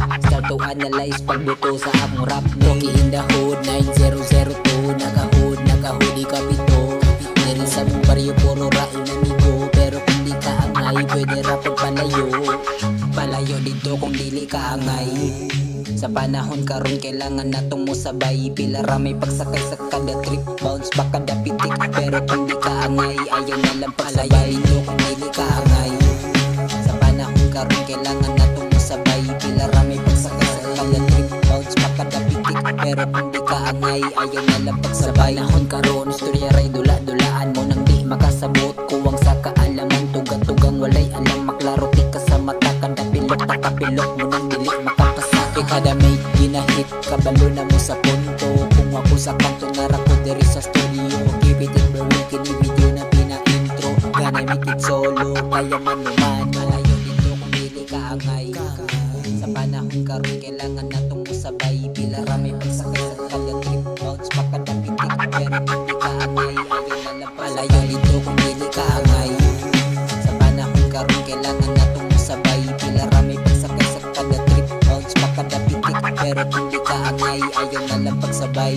Start to analyze pagbuto sa akong rap name. Rocky in the hood 9002. Nakahood ikapito. Diri sa mong baryo puro rain amigo. Pero kung di ka angay pwede rapid palayo dito kung dili ka angay. Sa panahon karon kailangan natong mo sabay. Pila ramay pagsakay sa kada trip, bounce back kada pitik. Pero kung di ka angay ayaw na lang pagsabay dito kung dili ka angay. Sa panahon karon kailangan natong mo sabay. Pila ramay pagsakay sa kada trip, bounce back kada pitik. Pero kung di ka angay ayaw na lang pagsabay. Sa panahon karon istorya ray dula-dulaan mo nang di makasabot. Kuwang sa kaalaman tugang-tugang walay alam. Maklaro ti ka sa mata kada pilok takapilok mo nang dili makapasakit. Kada may ginahit kabalo na mo sa punto. Kung ako sa kanto narako diri sa studio. Keep it in blowing kini video na pina-intro. Ganay mikit solo kaya manuman. Malayo dito kung dili ka angay. Sa panahon karon kailangan natong musabay. Pila ramay pagsakay sa kada trip, bounce pa kada pitik. Pero kung di ka angay ayaw na lang palayo dito kung dili ka angay. Sa panahon karon kailangan natong musabay. Pila ramay pagsakay sa kada trip, bounce pa kada pitik. Pero kung di ka angay ayaw na lang pagsabay.